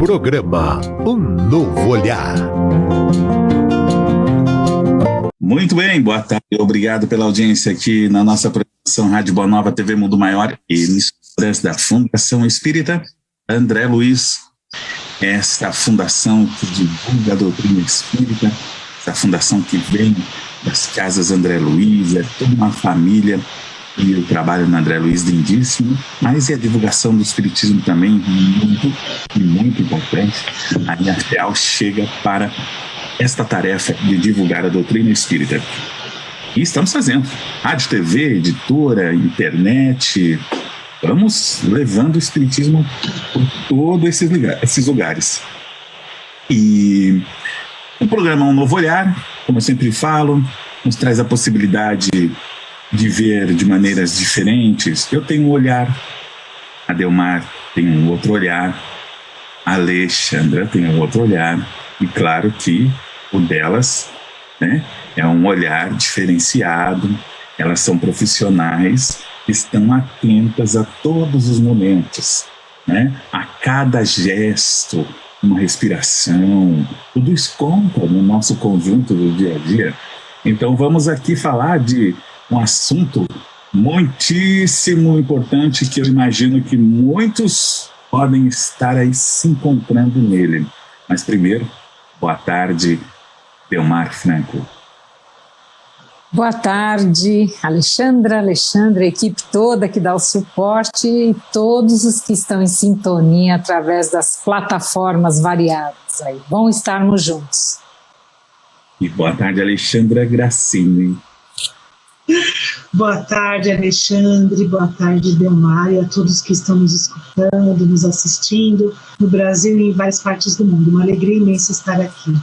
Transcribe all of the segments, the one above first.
Programa Um Novo Olhar. Muito bem, boa tarde. Obrigado pela audiência aqui na nossa programação Rádio Boa Nova, TV Mundo Maior, emissoras da Fundação Espírita André Luiz. Esta fundação que divulga a doutrina espírita, essa fundação que vem das casas André Luiz, é toda uma família, e o trabalho na André Luiz lindíssimo, mas a divulgação do espiritismo também muito importante. Aí a FEAL chega para esta tarefa de divulgar a doutrina espírita. E estamos fazendo. Rádio, TV, editora, internet. Vamos levando o espiritismo por todos esses lugares. E o programa Um Novo Olhar, como eu sempre falo, nos traz a possibilidade de ver de maneiras diferentes. Eu tenho um olhar, a Delmar tem um outro olhar, a Alexandra tem um outro olhar, e claro que o delas, né, é um olhar diferenciado. Elas são profissionais, estão atentas a todos os momentos, né, a cada gesto, uma respiração, tudo isso conta no nosso conjunto do dia a dia. Então vamos aqui falar de um assunto muitíssimo importante que eu imagino que muitos podem estar aí se encontrando nele. Mas primeiro, boa tarde, Delmar Franco. Boa tarde, Alexandra, a equipe toda que dá o suporte e todos os que estão em sintonia através das plataformas variadas aí. Bom estarmos juntos. E boa tarde, Alexandra Gracini. Boa tarde, Alexandre, boa tarde, Delmar, e a todos que estão nos escutando, nos assistindo, no Brasil e em várias partes do mundo. Uma alegria imensa estar aqui.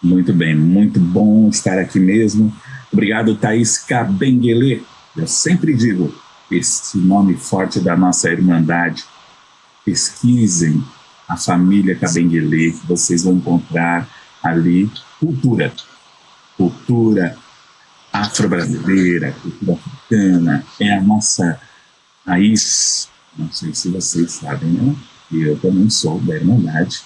Muito bem, muito bom estar aqui mesmo. Obrigado, Thaís Cabenguele. Eu sempre digo, esse nome forte da nossa Irmandade. Pesquisem a família Cabenguele, que vocês vão encontrar ali cultura afro-brasileira, cultura africana, é a nossa raiz. Não sei se vocês sabem, né? E eu também sou da Irmandade.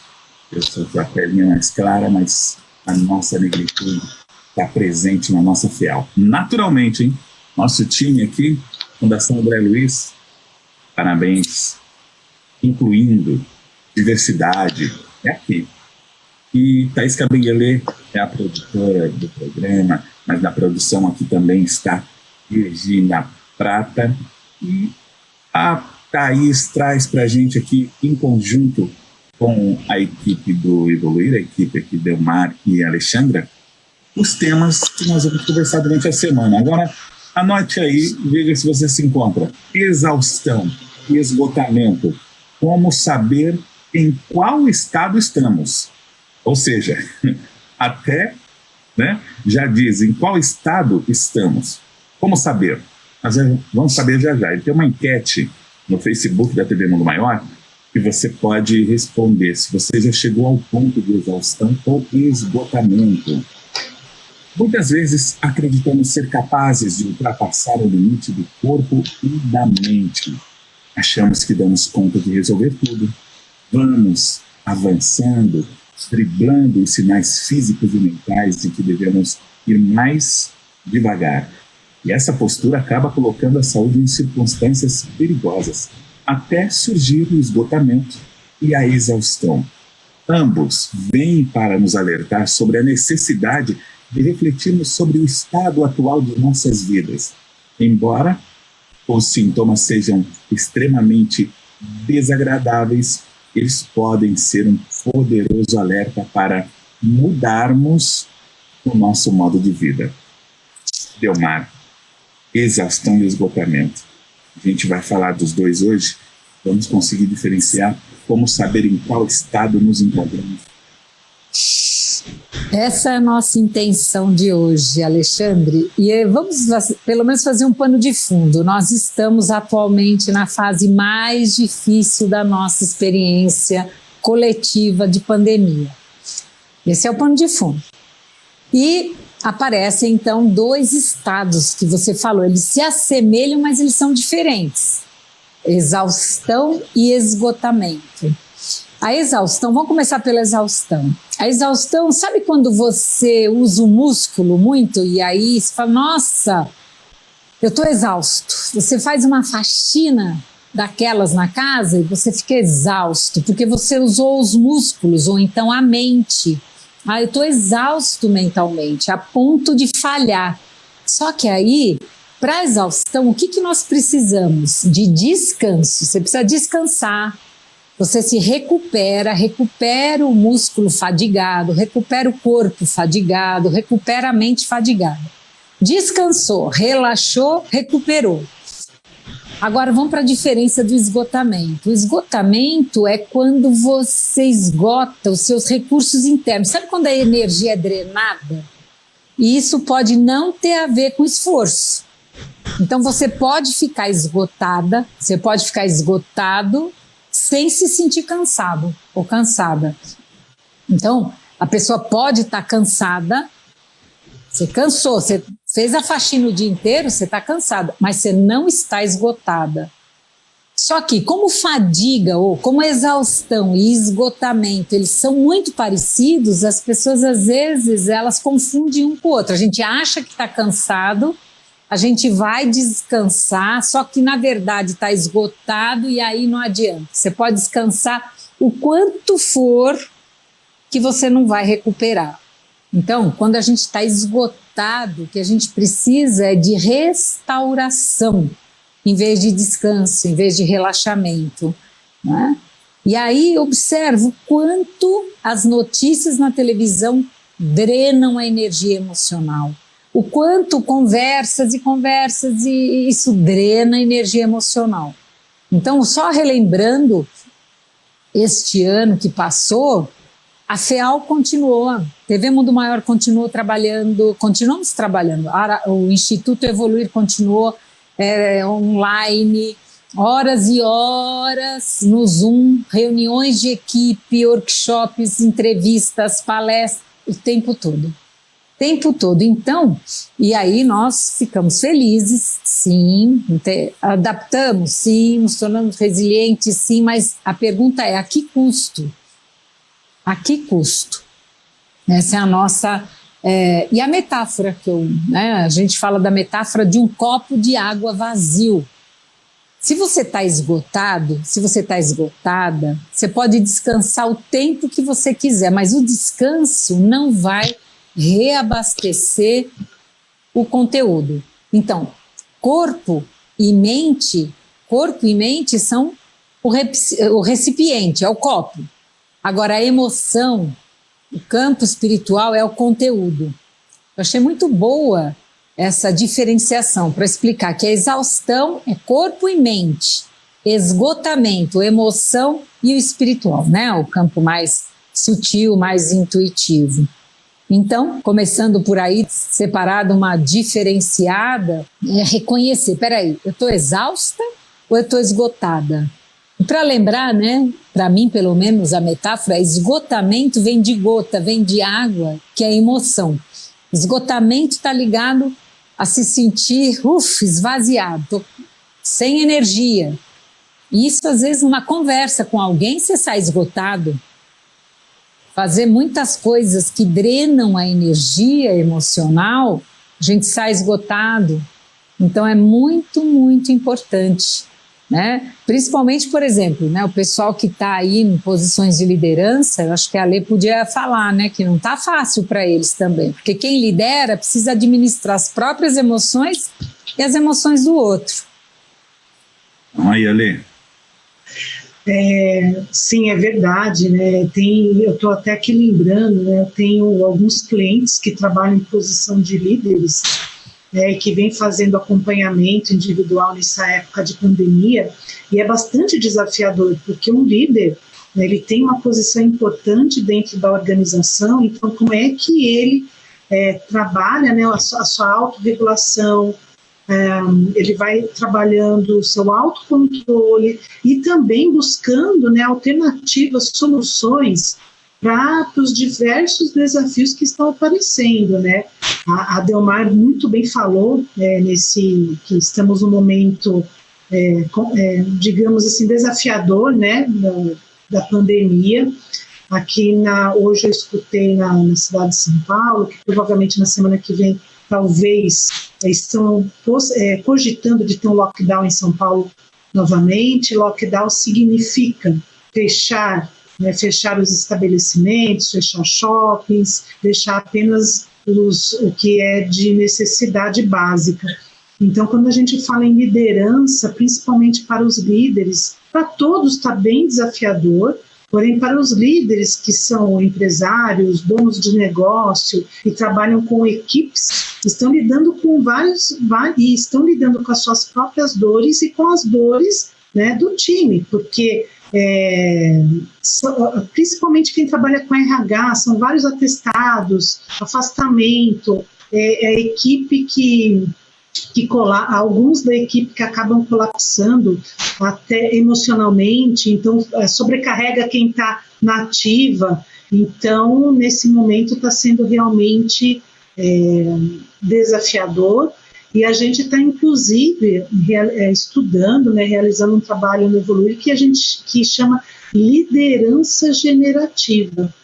Eu sou da pelinha mais clara, mas a nossa negritude está presente na nossa FEAL. Naturalmente, hein? Nosso time aqui, Fundação André Luiz, parabéns, incluindo diversidade, é aqui. E Thaís Cabenguele é a produtora do programa, mas na produção aqui também está Virgínia Prata. E a Thaís traz para a gente aqui, em conjunto com a equipe do Evoluir, a equipe aqui Delmar e Alexandra, os temas que nós vamos conversar durante a semana. Agora, anote aí, veja se você se encontra. Exaustão e esgotamento. Como saber em qual estado estamos? Ou seja, até, né, já diz em qual estado estamos. Como saber? Nós vamos saber já já. E tem uma enquete no Facebook da TV Mundo Maior que você pode responder se você já chegou ao ponto de exaustão ou esgotamento. Muitas vezes acreditamos ser capazes de ultrapassar o limite do corpo e da mente. Achamos que damos conta de resolver tudo. Vamos avançando, driblando os sinais físicos e mentais de que devemos ir mais devagar. E essa postura acaba colocando a saúde em circunstâncias perigosas, até surgir o esgotamento e a exaustão. Ambos vêm para nos alertar sobre a necessidade de refletirmos sobre o estado atual de nossas vidas. Embora os sintomas sejam extremamente desagradáveis, eles podem ser um poderoso alerta para mudarmos o nosso modo de vida. Delmar, exaustão e esgotamento. A gente vai falar dos dois hoje. Vamos conseguir diferenciar como saber em qual estado nos encontramos. Essa é a nossa intenção de hoje, Alexandre, e vamos pelo menos fazer um pano de fundo. Nós estamos atualmente na fase mais difícil da nossa experiência coletiva de pandemia. Esse é o pano de fundo. E aparecem então dois estados que você falou, eles se assemelham, mas eles são diferentes: exaustão e esgotamento. A exaustão, vamos começar pela exaustão. A exaustão, sabe quando você usa o músculo muito e aí você fala, nossa, eu estou exausto. Você faz uma faxina daquelas na casa e você fica exausto, porque você usou os músculos ou então a mente. Ah, eu estou exausto mentalmente, a ponto de falhar. Só que aí, para a exaustão, o que nós precisamos? De descanso. Você precisa descansar. Você se recupera o músculo fadigado, recupera o corpo fadigado, recupera a mente fadigada. Descansou, relaxou, recuperou. Agora vamos para a diferença do esgotamento. O esgotamento é quando você esgota os seus recursos internos. Sabe quando a energia é drenada? E isso pode não ter a ver com esforço. Então você pode ficar esgotada, você pode ficar esgotado sem se sentir cansado ou cansada. Então a pessoa pode estar cansada, você cansou, você fez a faxina o dia inteiro, você está cansada, mas você não está esgotada. Só que como fadiga ou como exaustão e esgotamento, eles são muito parecidos, as pessoas às vezes elas confundem um com o outro. A gente acha que está cansado, a gente vai descansar, só que na verdade está esgotado e aí não adianta. Você pode descansar o quanto for que você não vai recuperar. Então, quando a gente está esgotado, o que a gente precisa é de restauração, em vez de descanso, em vez de relaxamento, né? E aí observo quanto as notícias na televisão drenam a energia emocional, o quanto conversas e isso drena a energia emocional. Então, só relembrando, este ano que passou, a FEAL continuou, TV Mundo Maior continuou trabalhando, continuamos trabalhando, o Instituto Evoluir continuou online, horas e horas no Zoom, reuniões de equipe, workshops, entrevistas, palestras, o tempo todo. Então, e aí nós ficamos felizes, sim, adaptamos, sim, nos tornamos resilientes, sim, mas a pergunta é, a que custo? A que custo? Essa é a nossa... e a metáfora a gente fala da metáfora de um copo de água vazio. Se você está esgotado, se você está esgotada, você pode descansar o tempo que você quiser, mas o descanso não vai reabastecer o conteúdo. Então, corpo e mente são o recipiente, é o copo. Agora, a emoção, o campo espiritual é o conteúdo. Eu achei muito boa essa diferenciação para explicar que a exaustão é corpo e mente, esgotamento, emoção e o espiritual, né? O campo mais sutil, mais intuitivo. Então, começando por aí, separado uma diferenciada, é reconhecer, peraí, eu estou exausta ou eu estou esgotada? E para lembrar, né, para mim pelo menos a metáfora, esgotamento vem de gota, vem de água, que é emoção. Esgotamento está ligado a se sentir esvaziado, tô sem energia. E isso às vezes numa conversa com alguém você sai esgotado. Fazer muitas coisas que drenam a energia emocional, a gente sai esgotado. Então é muito, muito importante. Né? Principalmente, por exemplo, né, o pessoal que está aí em posições de liderança, eu acho que a Lê podia falar, né, que não está fácil para eles também, porque quem lidera precisa administrar as próprias emoções e as emoções do outro. Aí, Lê. Sim, é verdade, né? Eu estou até aqui lembrando, né? Eu tenho alguns clientes que trabalham em posição de líderes, que vem fazendo acompanhamento individual nessa época de pandemia, e é bastante desafiador, porque um líder, né, ele tem uma posição importante dentro da organização, então como é que ele trabalha, né, a sua autorregulação, ele vai trabalhando o seu autocontrole e também buscando, né, alternativas, soluções para os diversos desafios que estão aparecendo, né? A Delmar muito bem falou que estamos num momento, digamos assim, desafiador, né? da pandemia. Hoje eu escutei na cidade de São Paulo, que provavelmente na semana que vem, talvez, estão cogitando de ter um lockdown em São Paulo novamente. Lockdown significa fechar os estabelecimentos, fechar shoppings, deixar apenas o que é de necessidade básica. Então, quando a gente fala em liderança, principalmente para os líderes, para todos está bem desafiador, porém para os líderes que são empresários, donos de negócio e trabalham com equipes, estão lidando com estão lidando com as suas próprias dores e com as dores, né, do time, porque principalmente quem trabalha com RH, são vários atestados, afastamento, a equipe que alguns da equipe que acabam colapsando até emocionalmente, então sobrecarrega quem está na ativa. Então, nesse momento está sendo realmente desafiador, e a gente está, inclusive, estudando, né, realizando um trabalho no Evoluir que chama liderança generativa,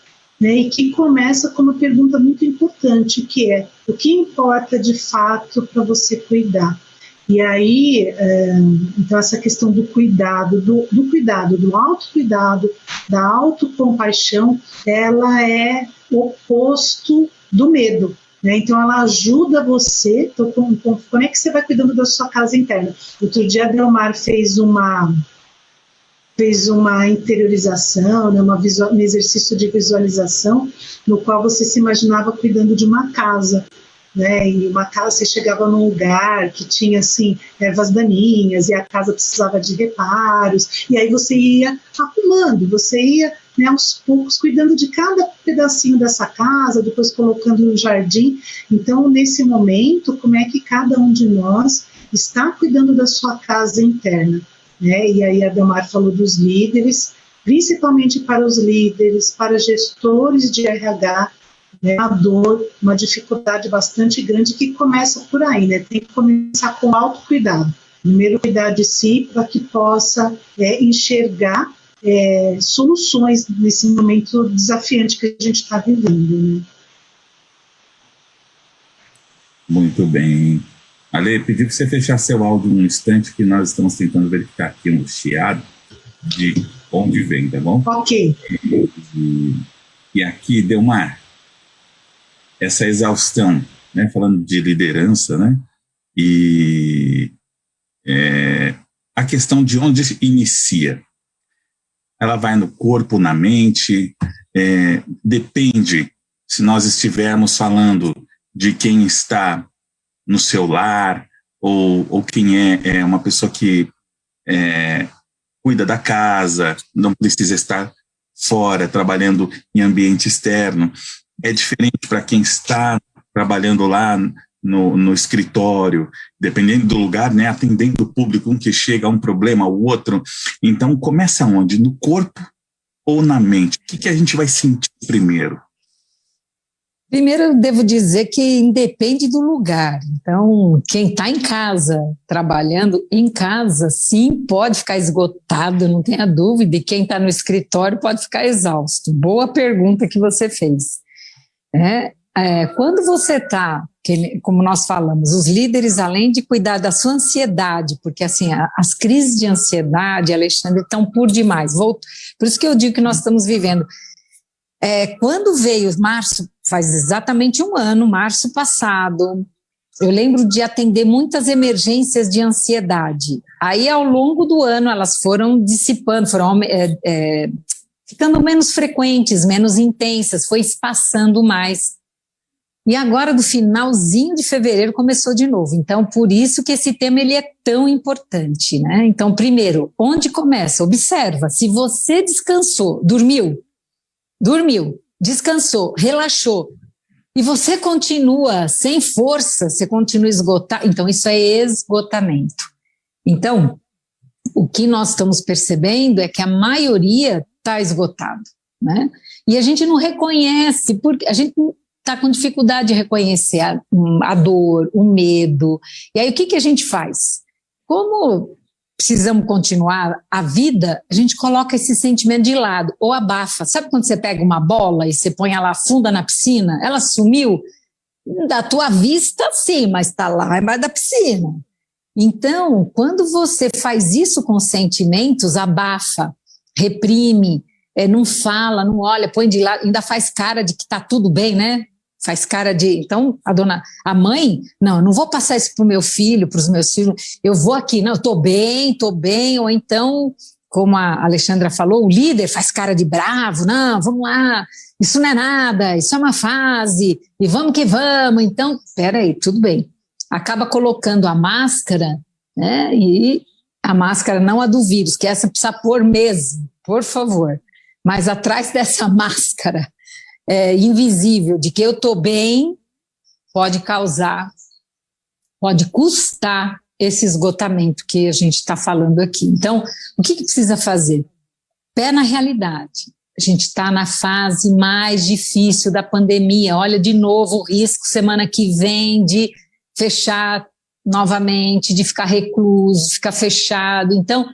né, e que começa com uma pergunta muito importante, que é: o que importa de fato para você cuidar? E aí, então essa questão do cuidado, do autocuidado, da autocompaixão, ela é o oposto do medo. Né? Então, ela ajuda você. Então, como é que você vai cuidando da sua casa interna? Outro dia, a Delmar fez uma interiorização, né, um exercício de visualização, no qual você se imaginava cuidando de uma casa. Né, e uma casa, você chegava num lugar que tinha assim ervas daninhas e a casa precisava de reparos, e aí você ia arrumando, você ia, né, aos poucos cuidando de cada pedacinho dessa casa, depois colocando no jardim. Então, nesse momento, como é que cada um de nós está cuidando da sua casa interna? Né? E aí a Delmar falou dos líderes, principalmente para os líderes, para gestores de RH, né, uma dor, uma dificuldade bastante grande que começa por aí, né? Tem que começar com autocuidado. Primeiro, cuidar de si para que possa enxergar soluções nesse momento desafiante que a gente está vivendo, né? Muito bem. Ale, pedi que você fechasse seu áudio um instante, que nós estamos tentando verificar aqui um chiado de onde vem, tá bom? Ok. E aqui, Delmar, essa exaustão, né, falando de liderança, né, e a questão de onde inicia. Ela vai no corpo, na mente, depende se nós estivermos falando de quem está no seu lar, ou quem é uma pessoa que cuida da casa, não precisa estar fora, trabalhando em ambiente externo. É diferente para quem está trabalhando lá no escritório, dependendo do lugar, né, atendendo o público, um que chega a um problema, o outro. Então, começa onde? No corpo ou na mente? O que a gente vai sentir primeiro? Primeiro, eu devo dizer que independe do lugar. Então, quem está em casa, trabalhando em casa, sim, pode ficar esgotado, não tenha dúvida, e quem está no escritório pode ficar exausto. Boa pergunta que você fez. Quando você está, como nós falamos, os líderes, além de cuidar da sua ansiedade, porque assim, as crises de ansiedade, Alexandre, estão por demais. Por isso que eu digo que nós estamos vivendo. Quando veio março, faz exatamente um ano, março passado, eu lembro de atender muitas emergências de ansiedade. Aí, ao longo do ano, elas foram dissipando, foram ficando menos frequentes, menos intensas, foi espaçando mais. E agora, do finalzinho de fevereiro, começou de novo. Então, por isso que esse tema ele é tão importante, né? Então, primeiro, onde começa? Observa, se você descansou, dormiu, descansou, relaxou, e você continua sem força, você continua esgotado, então isso é esgotamento. Então, o que nós estamos percebendo é que a maioria está esgotado, né? E a gente não reconhece, porque a gente está com dificuldade de reconhecer a dor, o medo. E aí o que a gente faz? Como precisamos continuar a vida, a gente coloca esse sentimento de lado, ou abafa. Sabe quando você pega uma bola e você põe ela funda na piscina? Ela sumiu da tua vista, sim, mas está lá embaixo da piscina. Então, quando você faz isso com sentimentos, abafa, reprime, não fala, não olha, põe de lado, ainda faz cara de que está tudo bem, né? Faz cara de... Então, a mãe, não, eu não vou passar isso para o meu filho, para os meus filhos, eu vou aqui, não, estou bem, ou então, como a Alexandra falou, o líder faz cara de bravo, não, vamos lá, isso não é nada, isso é uma fase, e vamos que vamos, então, peraí, tudo bem. Acaba colocando a máscara, né, e a máscara não a do vírus, que essa precisa pôr mesmo, por favor, mas atrás dessa máscara invisível de que eu estou bem, pode custar esse esgotamento que a gente está falando aqui. Então, o que precisa fazer? Pé na realidade. A gente está na fase mais difícil da pandemia. Olha de novo o risco semana que vem de fechar novamente, de ficar recluso, ficar fechado. Então,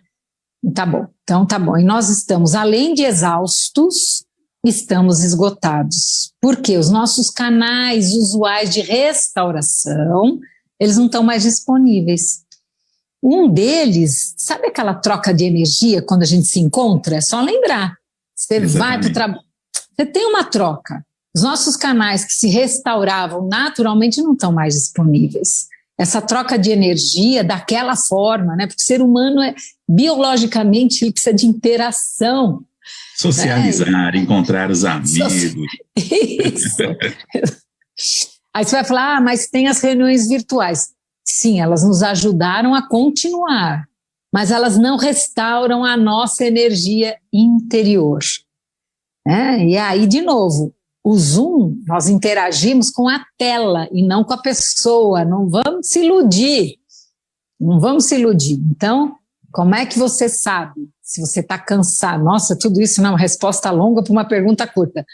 tá bom. E nós estamos, além de exaustos, estamos esgotados. Porque os nossos canais usuais de restauração, eles não estão mais disponíveis. Um deles, sabe aquela troca de energia quando a gente se encontra? É só lembrar. Você vai para o trabalho, você tem uma troca. Os nossos canais que se restauravam naturalmente não estão mais disponíveis. Essa troca de energia daquela forma, né? Porque o ser humano biologicamente ele precisa de interação. Socializar, encontrar os amigos. Isso. Aí você vai falar, mas tem as reuniões virtuais. Sim, elas nos ajudaram a continuar, mas elas não restauram a nossa energia interior. E aí, de novo, o Zoom, nós interagimos com a tela e não com a pessoa. Não vamos se iludir. Então, como é que você sabe se você está cansado? Nossa, tudo isso não é uma resposta longa para uma pergunta curta.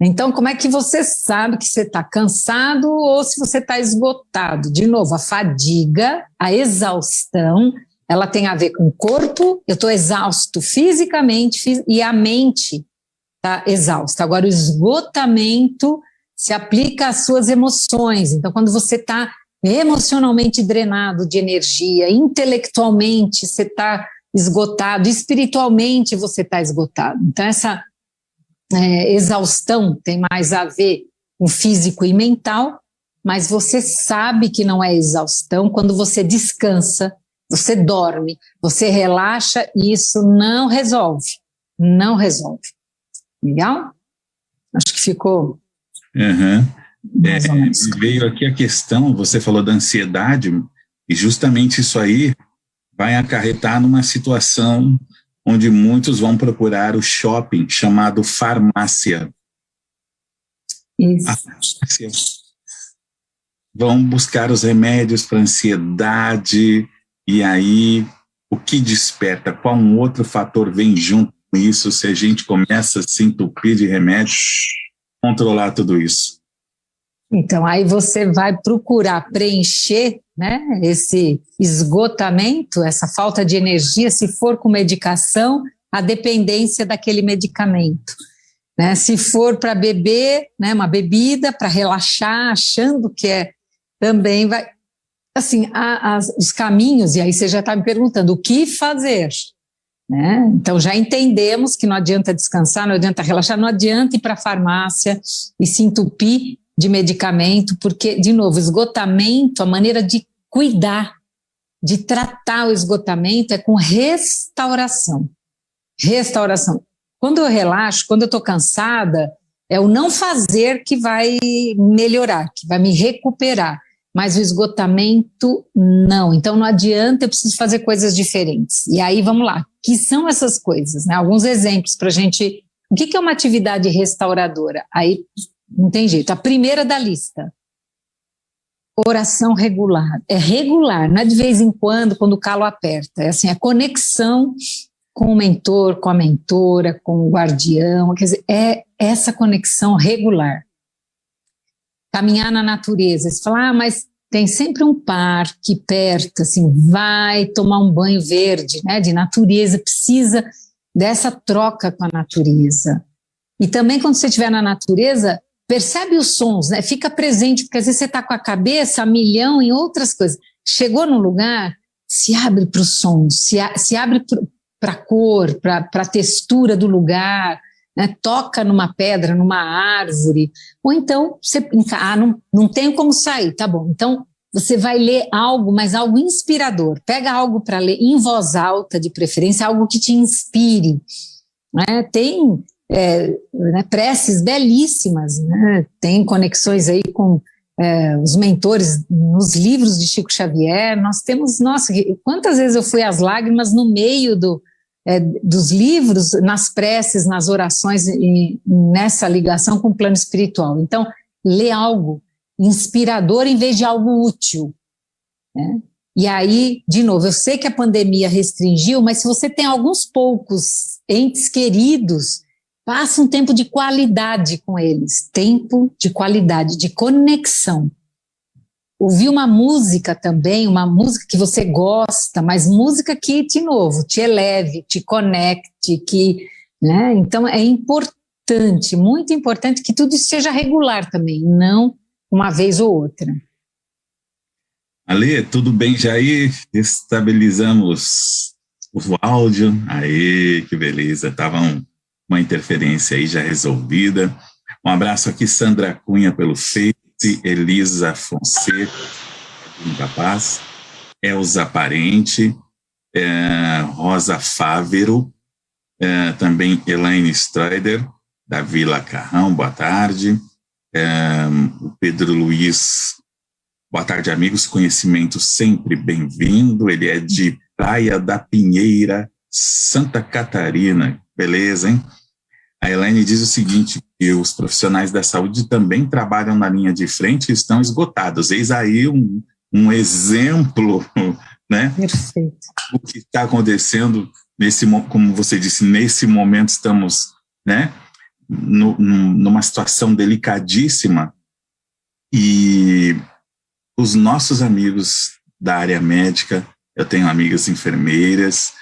Então, como é que você sabe que você está cansado ou se você está esgotado? De novo, a fadiga, a exaustão, ela tem a ver com o corpo, eu estou exausto fisicamente e a mente está exausta. Agora, o esgotamento se aplica às suas emoções. Então, quando você está emocionalmente drenado de energia, intelectualmente você está esgotado, espiritualmente você está esgotado. Então, essa exaustão tem mais a ver com físico e mental, mas você sabe que não é exaustão quando você descansa, você dorme, você relaxa e isso não resolve. Legal? Acho que ficou... Veio aqui a questão, você falou da ansiedade, e justamente isso aí vai acarretar numa situação onde muitos vão procurar o shopping chamado farmácia. Isso. A farmácia. Vão buscar os remédios para ansiedade, e aí o que desperta? Qual um outro fator vem junto com isso, se a gente começa a se entupir de remédio, controlar tudo isso? Então, aí você vai procurar preencher, né, esse esgotamento, essa falta de energia, se for com medicação, a dependência daquele medicamento. Né? Se for para beber, né, uma bebida para relaxar, achando que também vai... Assim, os caminhos, e aí você já está me perguntando, o que fazer? Né? Então, já entendemos que não adianta descansar, não adianta relaxar, não adianta ir para a farmácia e se entupir de medicamento, porque, de novo, esgotamento, a maneira de cuidar, de tratar o esgotamento é com restauração. Quando eu relaxo, quando eu estou cansada, é o não fazer que vai melhorar, que vai me recuperar, mas o esgotamento não. Então não adianta, eu preciso fazer coisas diferentes. E aí vamos lá, que são essas coisas? Né? Alguns exemplos para a gente... O que é uma atividade restauradora? Aí não tem jeito. A primeira da lista, oração regular. É regular, não é de vez em quando o calo aperta. É assim, a conexão com o mentor, com a mentora, com o guardião, quer dizer, é essa conexão regular. Caminhar na natureza. Você fala, mas tem sempre um parque perto, assim, vai tomar um banho verde, né, de natureza, precisa dessa troca com a natureza. E também quando você estiver na natureza, percebe os sons, né, fica presente, porque às vezes você está com a cabeça a milhão em outras coisas. Chegou no lugar, se abre para os sons, se abre para a cor, para a textura do lugar, né, toca numa pedra, numa árvore, ou então você não tenho como sair, tá bom, então você vai ler algo, mas algo inspirador, pega algo para ler em voz alta, de preferência, algo que te inspire, né? Tem né, preces belíssimas, né? Tem conexões aí com os mentores nos livros de Chico Xavier, nós temos, nossa, quantas vezes eu fui às lágrimas no meio dos livros, nas preces, nas orações, e nessa ligação com o plano espiritual. Então, lê algo inspirador em vez de algo útil, né? E aí, de novo, eu sei que a pandemia restringiu, mas se você tem alguns poucos entes queridos, passa um tempo de qualidade com eles, tempo de qualidade, de conexão. Ouvir uma música também, uma música que você gosta, mas música que, de novo, te eleve, te conecte, né? Então é importante, muito importante que tudo isso seja regular também, não uma vez ou outra. Ale, tudo bem já aí? Estabilizamos o áudio. Aê, que beleza, tava uma interferência aí já resolvida. Um abraço aqui, Sandra Cunha pelo Face, Elisa Fonseca, da Paz, Elza Parente, Rosa Fávero, também Elaine Strider, da Vila Carrão, boa tarde, o Pedro Luiz, boa tarde, amigos, conhecimento sempre bem-vindo, ele é de Praia da Pinheira, Santa Catarina, beleza, hein? A Elaine diz o seguinte, que os profissionais da saúde também trabalham na linha de frente e estão esgotados. Eis aí um exemplo, né? Perfeito. O que está acontecendo, como você disse, nesse momento estamos, né, numa situação delicadíssima, e os nossos amigos da área médica, eu tenho amigas enfermeiras,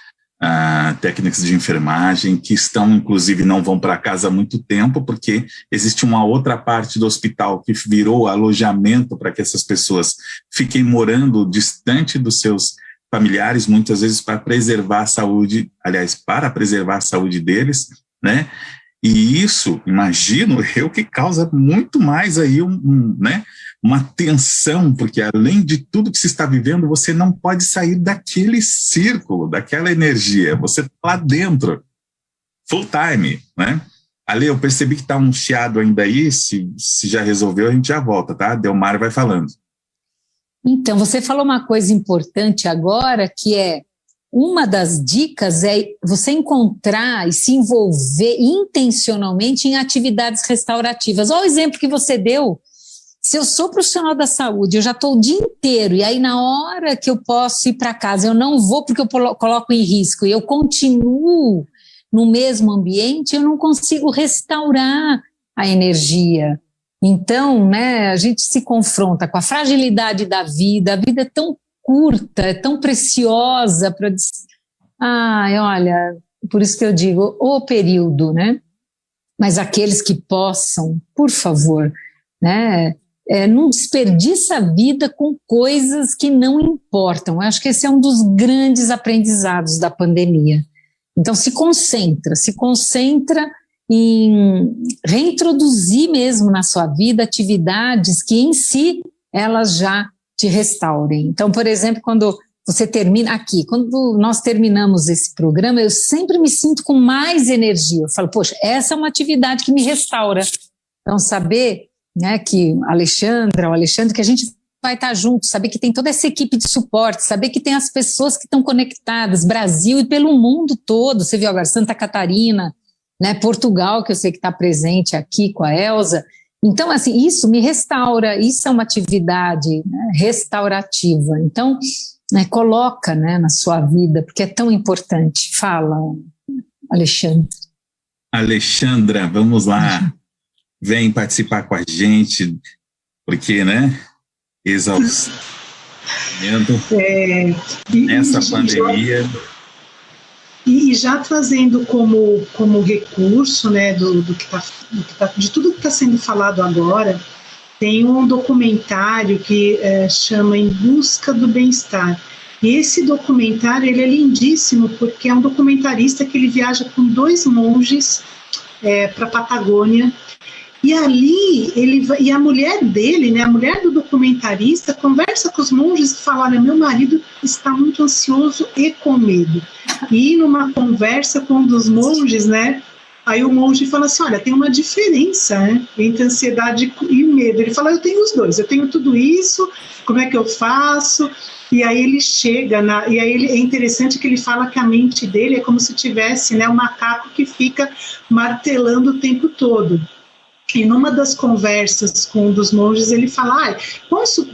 técnicos de enfermagem, que estão, inclusive, não vão para casa há muito tempo, porque existe uma outra parte do hospital que virou alojamento para que essas pessoas fiquem morando distante dos seus familiares, muitas vezes para preservar a saúde, aliás, para preservar a saúde deles, né? E isso, imagino eu, que causa muito mais aí né, uma tensão, porque além de tudo que se está vivendo, você não pode sair daquele círculo, daquela energia, você está lá dentro, full time, né? Ale, eu percebi que está um chiado ainda aí, se já resolveu, a gente já volta, tá? Delmar vai falando. Então, você falou uma coisa importante agora, que é, uma das dicas é você encontrar e se envolver intencionalmente em atividades restaurativas. Olha o exemplo que você deu. Se eu sou profissional da saúde, eu já estou o dia inteiro, e aí na hora que eu posso ir para casa, eu não vou porque eu coloco em risco, e eu continuo no mesmo ambiente, eu não consigo restaurar a energia. Então, né, a gente se confronta com a fragilidade da vida, a vida é tão curta, é tão preciosa para... olha, por isso que eu digo, o período, né? Mas aqueles que possam, por favor, né, não desperdiça a vida com coisas que não importam. Eu acho que esse é um dos grandes aprendizados da pandemia. Então, se concentra em reintroduzir mesmo na sua vida atividades que em si elas já te restaurem. Então, por exemplo, quando você termina aqui, quando nós terminamos esse programa, eu sempre me sinto com mais energia. Eu falo, poxa, essa é uma atividade que me restaura. Então, saber, né, que o Alexandre, que a gente vai estar junto, saber que tem toda essa equipe de suporte, saber que tem as pessoas que estão conectadas, Brasil e pelo mundo todo. Você viu agora Santa Catarina, né, Portugal, que eu sei que está presente aqui com a Elza. Então, assim, isso me restaura, isso é uma atividade, né, restaurativa. Então, né, coloca, né, na sua vida, porque é tão importante. Fala, Alexandre. Alexandra, vamos lá. Vem participar com a gente, porque, né, exaustão. E Nessa pandemia. E já trazendo como recurso, né, de tudo que está sendo falado agora, tem um documentário que chama Em Busca do Bem-Estar. E esse documentário ele é lindíssimo, porque é um documentarista que ele viaja com 2 monges para a Patagônia. E ali, e a mulher dele, né, a mulher do documentarista, conversa com os monges e fala: olha, meu marido está muito ansioso e com medo. E numa conversa com um dos monges, né, aí o monge fala assim: olha, tem uma diferença, né, entre a ansiedade e o medo. Ele fala: eu tenho os dois, eu tenho tudo isso, como é que eu faço? E aí ele chega, e aí é interessante que ele fala que a mente dele é como se tivesse, né, um macaco que fica martelando o tempo todo. E numa das conversas com um dos monges, ele fala: posso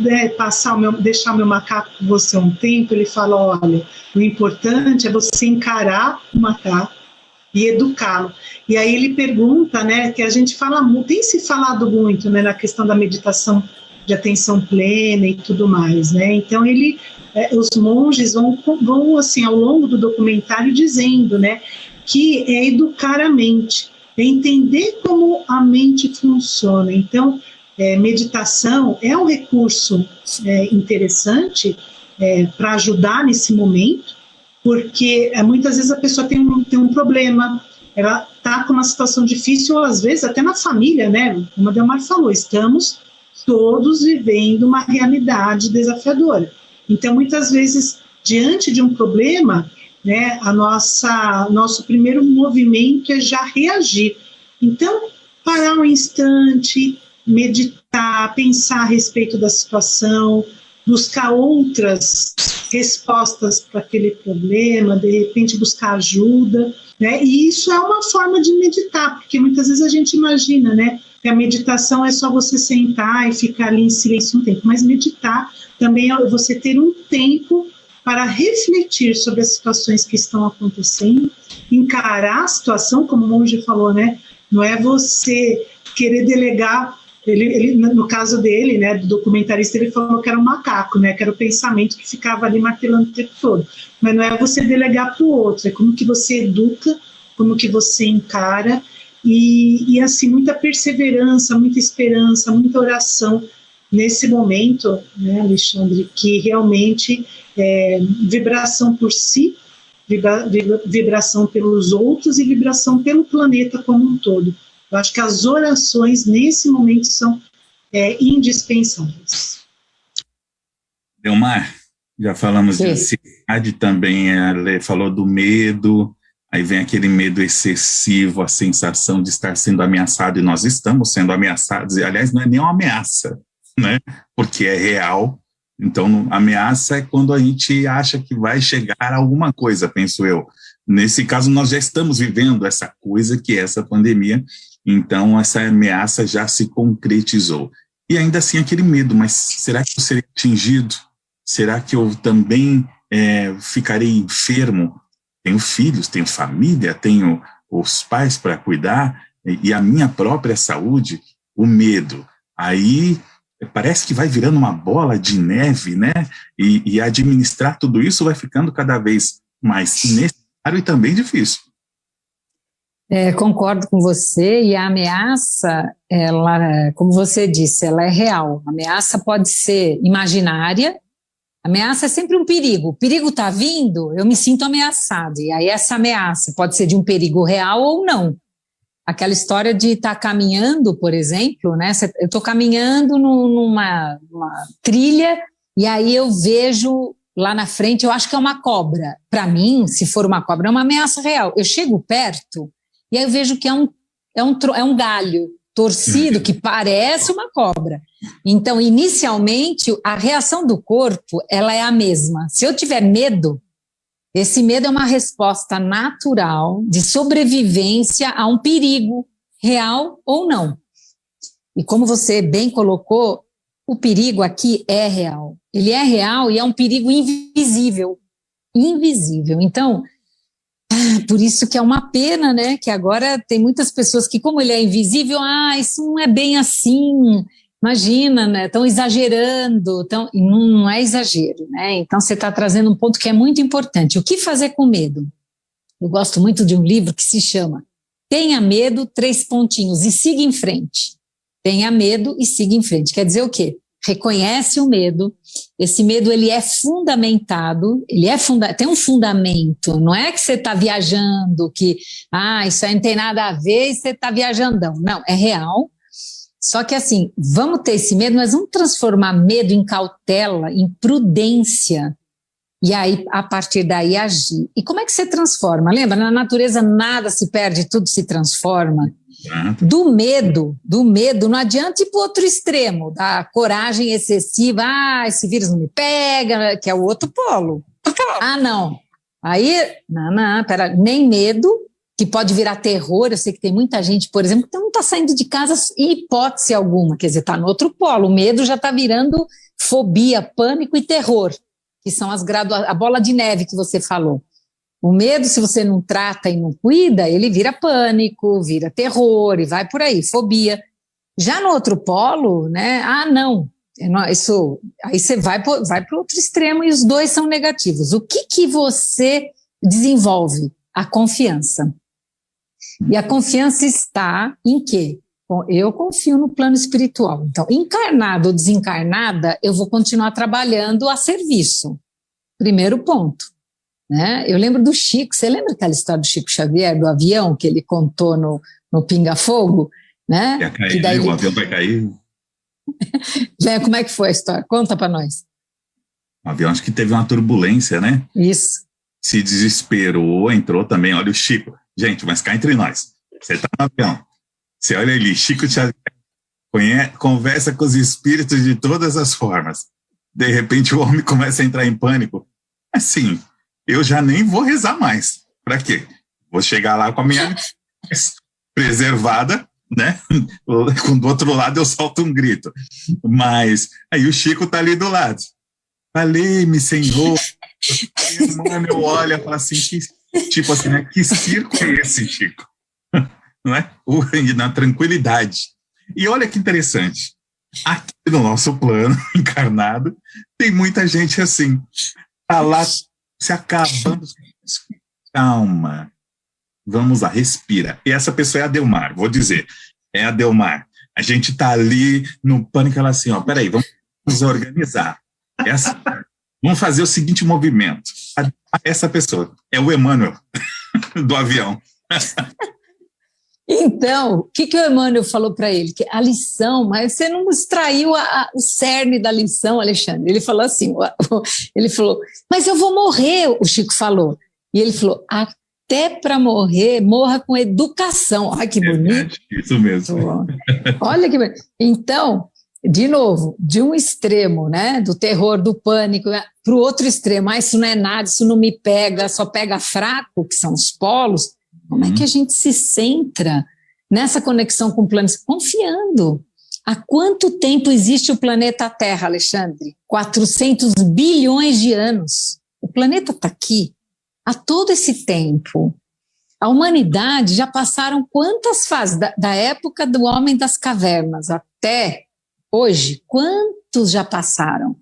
deixar o meu macaco com você um tempo? Ele fala: olha, o importante é você encarar o macaco e educá-lo. E aí ele pergunta, né, que a gente tem se falado muito, né, na questão da meditação de atenção plena e tudo mais, né? Então os monges vão assim ao longo do documentário dizendo, né, que é educar a mente, é entender como a mente funciona. Então, meditação é um recurso interessante para ajudar nesse momento, porque muitas vezes a pessoa tem um problema, ela está com uma situação difícil, ou às vezes até na família, né? Como a Delmar falou, estamos todos vivendo uma realidade desafiadora. Então, muitas vezes, diante de um problema, né, nosso primeiro movimento é já reagir. Então, parar um instante, meditar, pensar a respeito da situação, buscar outras respostas para aquele problema, de repente buscar ajuda, né? E isso é uma forma de meditar, porque muitas vezes a gente imagina, né, que a meditação é só você sentar e ficar ali em silêncio um tempo, mas meditar também é você ter um tempo para refletir sobre as situações que estão acontecendo, encarar a situação, como o monge falou, né? Não é você querer delegar, no caso dele, né, do documentarista, ele falou que era um macaco, né, que era o pensamento que ficava ali martelando o tempo todo. Mas não é você delegar para o outro, é como que você educa, como que você encara, e assim, muita perseverança, muita esperança, muita oração nesse momento, né, Alexandre, que realmente vibração por si, vibração pelos outros e vibração pelo planeta como um todo. Eu acho que as orações nesse momento são indispensáveis. Delmar, já falamos de ansiedade também, ela falou do medo, aí vem aquele medo excessivo, a sensação de estar sendo ameaçado, e nós estamos sendo ameaçados, e aliás não é nem uma ameaça, né? Porque é real. Então, ameaça é quando a gente acha que vai chegar a alguma coisa, penso eu. Nesse caso, nós já estamos vivendo essa coisa que é essa pandemia, então essa ameaça já se concretizou. E ainda assim aquele medo, mas será que eu serei atingido? Será que eu também ficarei enfermo? Tenho filhos, tenho família, tenho os pais para cuidar, e a minha própria saúde, o medo. Aí parece que vai virando uma bola de neve, né? E administrar tudo isso vai ficando cada vez mais necessário e também difícil. Concordo com você, e a ameaça, ela, como você disse, ela é real. A ameaça pode ser imaginária, a ameaça é sempre um perigo. O perigo está vindo, eu me sinto ameaçado, e aí essa ameaça pode ser de um perigo real ou não. Aquela história de estar caminhando, por exemplo, né? Eu estou caminhando numa trilha, e aí eu vejo lá na frente, eu acho que é uma cobra. Para mim, se for uma cobra, é uma ameaça real. Eu chego perto, e aí eu vejo que é um galho torcido, que parece uma cobra. Então, inicialmente, a reação do corpo, ela é a mesma. Se eu tiver medo, esse medo é uma resposta natural de sobrevivência a um perigo, real ou não. E como você bem colocou, o perigo aqui é real. Ele é real e é um perigo invisível. Invisível. Então, por isso que é uma pena, né? Que agora tem muitas pessoas que, como ele é invisível, isso não é bem assim. Imagina, né? Estão exagerando, e não é exagero, né? Então você está trazendo um ponto que é muito importante. O que fazer com medo? Eu gosto muito de um livro que se chama Tenha Medo, 3 pontinhos, e siga em frente. Tenha medo e siga em frente. Quer dizer o quê? Reconhece o medo. Esse medo, ele é fundamentado, tem um fundamento. Não é que você está viajando, que isso aí não tem nada a ver e você está viajandão. Não, é real. Só que assim, vamos ter esse medo, mas vamos transformar medo em cautela, em prudência, e aí, a partir daí, agir. E como é que você transforma? Lembra, na natureza nada se perde, tudo se transforma. Do medo, não adianta ir para o outro extremo, da coragem excessiva, esse vírus não me pega, que é o outro polo. Não. Aí, pera, nem medo, que pode virar terror. Eu sei que tem muita gente, por exemplo, que não está saindo de casa em hipótese alguma, quer dizer, está no outro polo. O medo já está virando fobia, pânico e terror, que são a bola de neve que você falou. O medo, se você não trata e não cuida, ele vira pânico, vira terror e vai por aí, fobia. Já no outro polo, né? Não. Isso, aí você vai para o outro extremo e os dois são negativos. O que você desenvolve? A confiança. E a confiança está em quê? Bom, eu confio no plano espiritual. Então, encarnada ou desencarnada, eu vou continuar trabalhando a serviço. Primeiro ponto. Né? Eu lembro do Chico, você lembra aquela história do Chico Xavier, do avião, que ele contou no Pinga Fogo? Né? Ia cair, que daí o avião vai cair. Como é que foi a história? Conta para nós. O avião, acho que teve uma turbulência, né? Isso. Se desesperou, entrou também, olha o Chico. Gente, mas cá entre nós, você tá no avião, você olha ali, Chico Xavier, conversa com os espíritos de todas as formas. De repente o homem começa a entrar em pânico. Assim, eu já nem vou rezar mais. Para quê? Vou chegar lá com a minha preservada, né? Do outro lado eu solto um grito. Mas aí o Chico tá ali do lado. Falei-me, Senhor. Mano, eu olho e falo assim, tipo assim, né? Que circo é esse, Chico? Não é? Na tranquilidade. E olha que interessante. Aqui no nosso plano encarnado, tem muita gente assim, tá lá se acabando. Calma. Vamos lá, respira. E essa pessoa é a Delmar, vou dizer. É a Delmar. A gente tá ali no pânico, ela assim, peraí, vamos nos organizar. Vamos fazer o seguinte movimento. Essa pessoa é o Emmanuel do avião. Então, o que o Emmanuel falou para ele? Que a lição, mas você não extraiu o cerne da lição, Alexandre. Ele falou assim, mas eu vou morrer, o Chico falou. E ele falou, até para morrer, morra com educação. Olha que bonito. Isso mesmo. Olha que bonito. Então, de novo, de um extremo, né, do terror, do pânico, para o outro extremo, isso não é nada, isso não me pega, só pega fraco, que são os polos. Como é que a gente se centra nessa conexão com o planeta? Confiando. Há quanto tempo existe o planeta Terra, Alexandre? 400 bilhões de anos. O planeta está aqui há todo esse tempo. A humanidade já passaram quantas fases? Da época do homem das cavernas até hoje, quantos já passaram?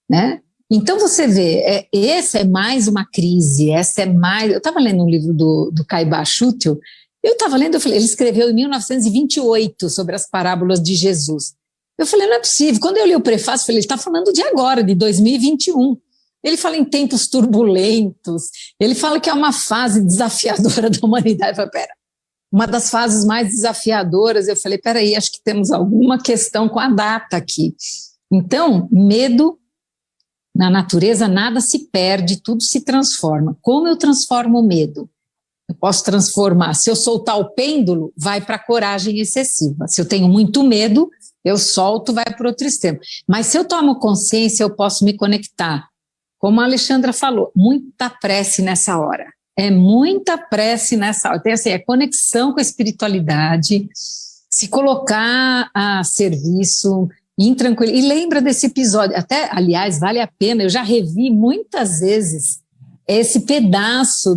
Né? Então você vê, essa é mais uma crise, essa é mais... Eu estava lendo um livro do Caiba Schutel, ele escreveu em 1928 sobre as parábolas de Jesus. Eu falei, não é possível. Quando eu li o prefácio, eu falei, ele está falando de agora, de 2021. Ele fala em tempos turbulentos, ele fala que é uma fase desafiadora da humanidade. Eu falei, pera, uma das fases mais desafiadoras. Eu falei, peraí, acho que temos alguma questão com a data aqui. Então, medo... Na natureza, nada se perde, tudo se transforma. Como eu transformo o medo? Eu posso transformar. Se eu soltar o pêndulo, vai para a coragem excessiva. Se eu tenho muito medo, eu solto, vai para outro extremo. Mas se eu tomo consciência, eu posso me conectar. Como a Alexandra falou, muita prece nessa hora. É muita prece nessa hora. Tem assim, é conexão com a espiritualidade, se colocar a serviço... intranquilo. E lembra desse episódio, até, aliás, vale a pena, eu já revi muitas vezes esse pedaço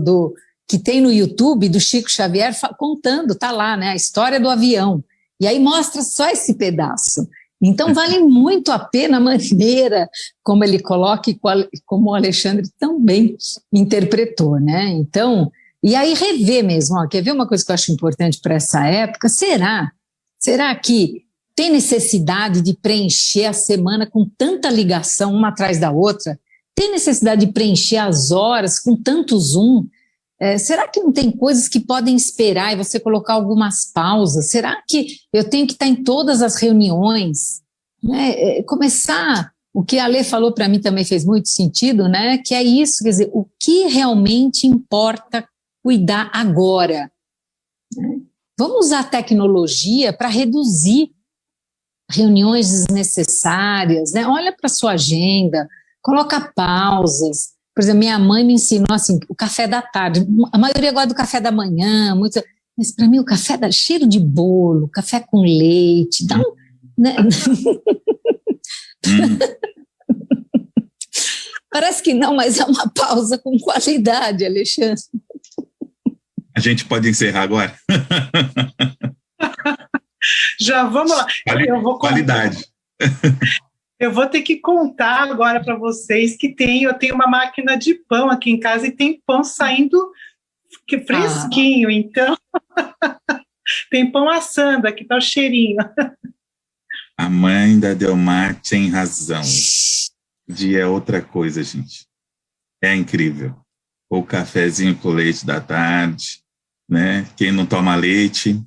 que tem no YouTube do Chico Xavier contando, tá lá, né, a história do avião. E aí mostra só esse pedaço. Então, vale muito a pena a maneira como ele coloca e como o Alexandre também interpretou, né? Então, e aí rever mesmo, ó, quer ver uma coisa que eu acho importante para essa época? Será que tem necessidade de preencher a semana com tanta ligação uma atrás da outra? Tem necessidade de preencher as horas com tanto Zoom? Será que não tem coisas que podem esperar e você colocar algumas pausas? Será que eu tenho que estar em todas as reuniões? Né? Começar, o que a Lê falou para mim também fez muito sentido, né? Que é isso, quer dizer, o que realmente importa cuidar agora? Né? Vamos usar a tecnologia para reduzir reuniões desnecessárias, né? Olha para a sua agenda, coloca pausas. Por exemplo, minha mãe me ensinou assim, o café da tarde. A maioria gosta do café da manhã, mas para mim o café dá cheiro de bolo, café com leite, dá um... Né? Parece que não, mas é uma pausa com qualidade, Alexandre. A gente pode encerrar agora? Já vamos lá. Qualidade. Eu vou ter que contar agora para vocês que eu tenho uma máquina de pão aqui em casa e tem pão saindo fresquinho, então tem pão assando, aqui tá o cheirinho. A mãe da Delmar tem razão. Dia é outra coisa, gente. É incrível. O cafezinho com leite da tarde, né? Quem não toma leite,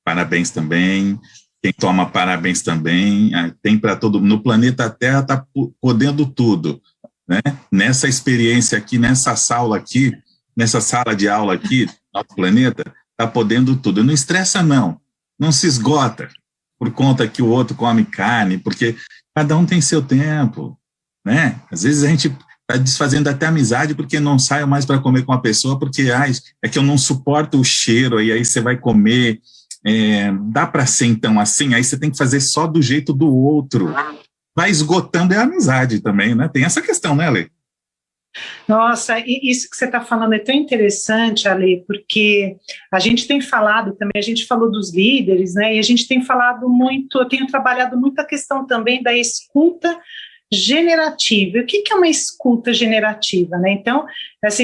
parabéns também. Quem toma, parabéns também. Tem para todo mundo. No planeta Terra está podendo tudo, né? Nessa experiência aqui, nessa sala de aula aqui, nosso planeta, está podendo tudo. Não estressa, não. Não se esgota por conta que o outro come carne, porque cada um tem seu tempo, né? Às vezes a gente está desfazendo até amizade porque não saio mais para comer com a pessoa, porque é que eu não suporto o cheiro, e aí você vai comer... dá para ser então assim, aí você tem que fazer só do jeito do outro, vai esgotando a amizade também, né? Tem essa questão, né, Ale? Nossa, isso que você está falando é tão interessante, Ale, porque a gente tem falado também, a gente falou dos líderes, né, e a gente tem falado muito, eu tenho trabalhado muito a questão também da escuta generativa. E o que é uma escuta generativa, né? Então, essa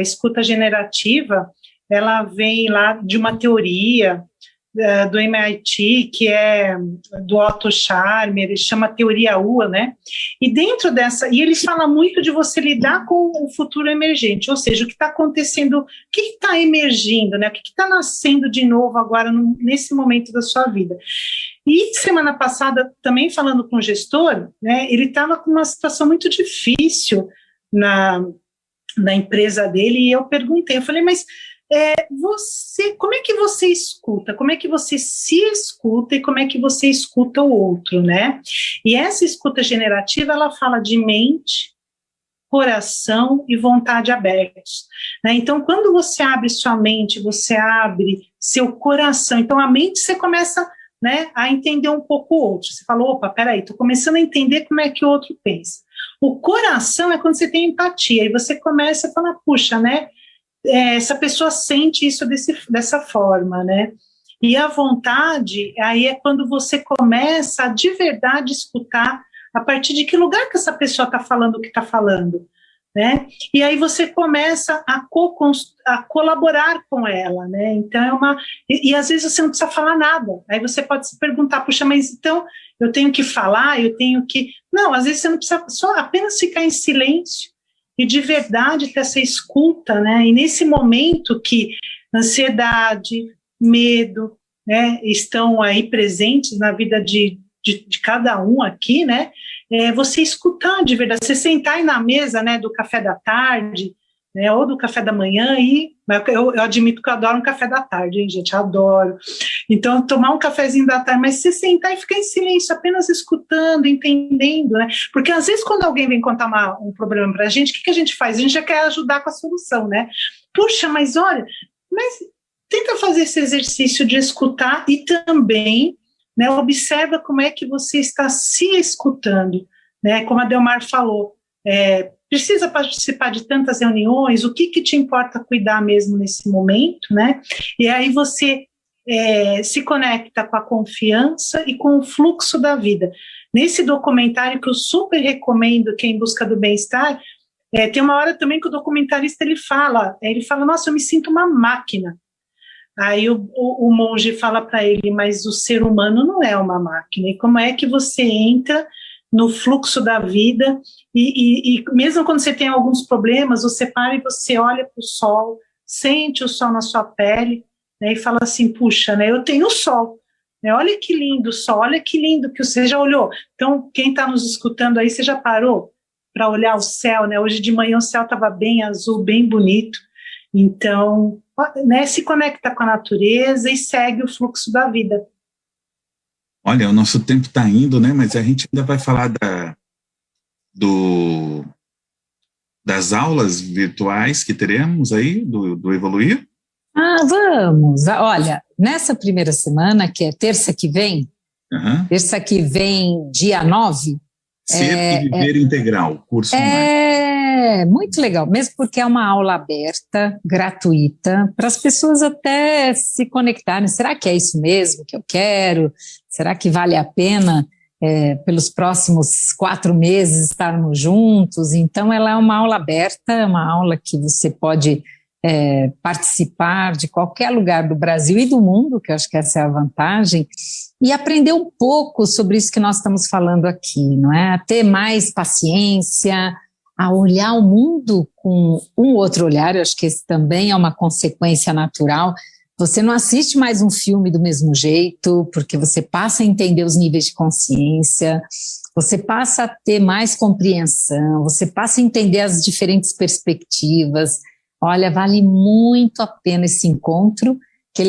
escuta generativa, ela vem lá de uma teoria do MIT, que é do Otto Scharmer, ele chama teoria UA, né? E dentro dessa, e ele fala muito de você lidar com o futuro emergente, ou seja, o que está acontecendo, o que está emergindo, né? O que está nascendo de novo agora nesse momento da sua vida. E semana passada, também falando com o gestor, né? Ele estava com uma situação muito difícil na empresa dele, e eu perguntei, eu falei, mas como é que você escuta? Como é que você se escuta e como é que você escuta o outro, né? E essa escuta generativa, ela fala de mente, coração e vontade abertos, né? Então, quando você abre sua mente, você abre seu coração, então a mente você começa, né, a entender um pouco o outro. Você fala, opa, peraí, estou começando a entender como é que o outro pensa. O coração é quando você tem empatia, e você começa a falar, puxa, né, essa pessoa sente isso dessa forma, né? E a vontade, aí é quando você começa a de verdade escutar a partir de que lugar que essa pessoa está falando o que está falando, né? E aí você começa a colaborar com ela, né? Então e às vezes você não precisa falar nada, aí você pode se perguntar, puxa, mas então eu tenho que falar, não, às vezes você não precisa só apenas ficar em silêncio e de verdade ter essa escuta, né? E nesse momento que ansiedade, medo, né, estão aí presentes na vida de cada um aqui, né? Você escutar de verdade, você sentar aí na mesa, né, do café da tarde, né, ou do café da manhã, eu admito que eu adoro um café da tarde, hein, gente, adoro. Então, tomar um cafezinho da tarde, mas você sentar e ficar em silêncio, apenas escutando, entendendo, né? Porque às vezes quando alguém vem contar um problema pra gente, o que a gente faz? A gente já quer ajudar com a solução, né? Puxa, mas olha, tenta fazer esse exercício de escutar e também, né, observa como é que você está se escutando, né? Como a Delmar falou, precisa participar de tantas reuniões, o que te importa cuidar mesmo nesse momento, né? E aí você se conecta com a confiança e com o fluxo da vida. Nesse documentário, que eu super recomendo, que é Em Busca do Bem-Estar, tem uma hora também que o documentarista ele fala, nossa, eu me sinto uma máquina. Aí o monge fala para ele, mas o ser humano não é uma máquina, e como é que você entra no fluxo da vida, e mesmo quando você tem alguns problemas, você para e você olha para o sol, sente o sol na sua pele, né, e fala assim, puxa, né, eu tenho o sol, né, olha que lindo o sol, olha que lindo que você já olhou. Então, quem está nos escutando aí, você já parou para olhar o céu, né? Hoje de manhã o céu estava bem azul, bem bonito. Então, né, se conecta com a natureza e segue o fluxo da vida. Olha, o nosso tempo está indo, né? Mas a gente ainda vai falar das aulas virtuais que teremos aí, do Evoluir. Vamos. Olha, nessa primeira semana, que é terça que vem, dia 9, Ser e Viver Integral, curso online. Muito legal, mesmo porque é uma aula aberta, gratuita, para as pessoas até se conectarem. Será que é isso mesmo que eu quero? Será que vale a pena, pelos próximos 4 meses, estarmos juntos? Então, ela é uma aula aberta, uma aula que você pode participar de qualquer lugar do Brasil e do mundo, que eu acho que essa é a vantagem, e aprender um pouco sobre isso que nós estamos falando aqui, não é? A ter mais paciência, a olhar o mundo com um outro olhar. Eu acho que esse também é uma consequência natural. Você não assiste mais um filme do mesmo jeito, porque você passa a entender os níveis de consciência, você passa a ter mais compreensão, você passa a entender as diferentes perspectivas. Olha, vale muito a pena esse encontro, que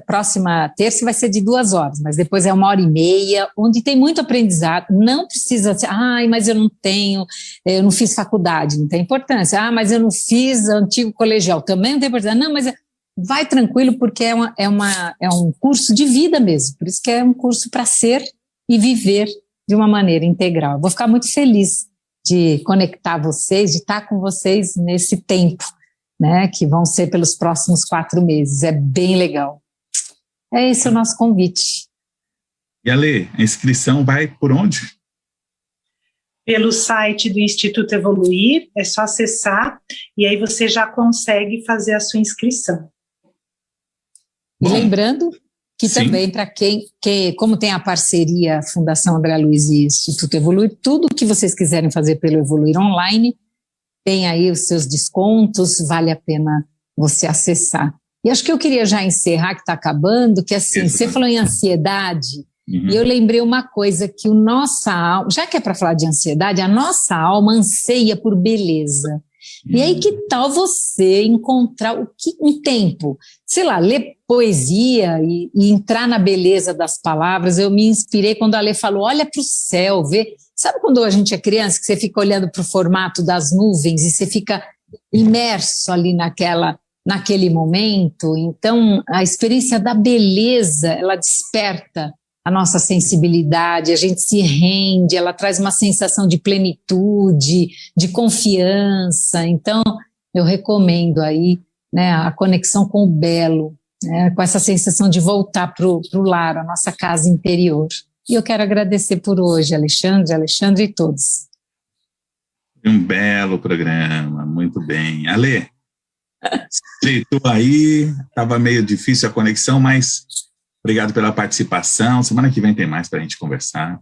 próxima terça vai ser de 2 horas, mas depois é 1h30, onde tem muito aprendizado. Não precisa ser, mas eu não fiz faculdade, não tem importância. Mas eu não fiz antigo colegial, também não tem importância. Não, mas vai tranquilo, porque é um curso de vida mesmo, por isso que é um curso para ser e viver de uma maneira integral. Eu vou ficar muito feliz de conectar vocês, de estar com vocês nesse tempo, né, que vão ser pelos próximos 4 meses. É bem legal. É esse o nosso convite. E Ale, a inscrição vai por onde? Pelo site do Instituto Evoluir, é só acessar, e aí você já consegue fazer a sua inscrição. E lembrando que também, para como tem a parceria Fundação André Luiz e Instituto Evoluir, tudo que vocês quiserem fazer pelo Evoluir Online, tem aí os seus descontos, vale a pena você acessar. E acho que eu queria já encerrar, que está acabando, que assim, você falou em ansiedade, e eu lembrei uma coisa, que nossa alma, já que é para falar de ansiedade, a nossa alma anseia por beleza. E aí, que tal você encontrar um tempo, sei lá, ler poesia e entrar na beleza das palavras? Eu me inspirei quando a Ale falou, olha para o céu, vê. Sabe quando a gente é criança, que você fica olhando para o formato das nuvens e você fica imerso ali naquele momento? Então, a experiência da beleza, ela desperta a nossa sensibilidade, a gente se rende, ela traz uma sensação de plenitude, de confiança. Então, eu recomendo aí, né, a conexão com o belo, né, com essa sensação de voltar para o lar, a nossa casa interior. E eu quero agradecer por hoje, Alexandre e todos. Um belo programa, muito bem. Ale, ajeitou aí, estava meio difícil a conexão, mas obrigado pela participação. Semana que vem tem mais para a gente conversar.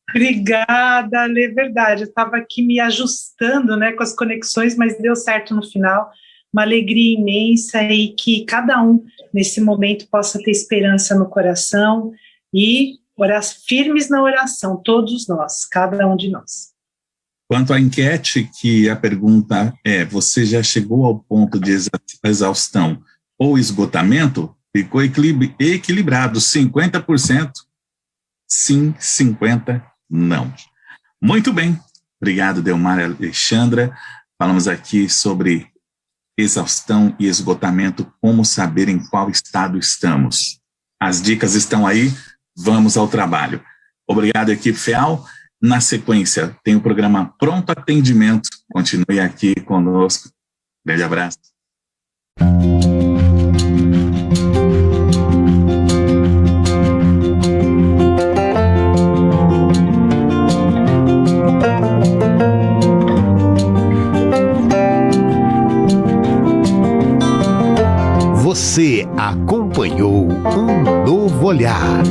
Obrigada, Ale, é verdade. Eu estava aqui me ajustando, né, com as conexões, mas deu certo no final. Uma alegria imensa, e que cada um, nesse momento, possa ter esperança no coração e orar firmes na oração, todos nós, cada um de nós. Quanto à enquete, que a pergunta é, você já chegou ao ponto de exaustão ou esgotamento? Ficou equilibrado, 50% sim, 50% não. Muito bem, obrigado, Delmar e Alexandra. Falamos aqui sobre exaustão e esgotamento, como saber em qual estado estamos. As dicas estão aí, vamos ao trabalho. Obrigado, equipe FEAL. Na sequência, tem o programa Pronto Atendimento. Continue aqui conosco. Grande abraço. Você acompanhou Um Novo Olhar.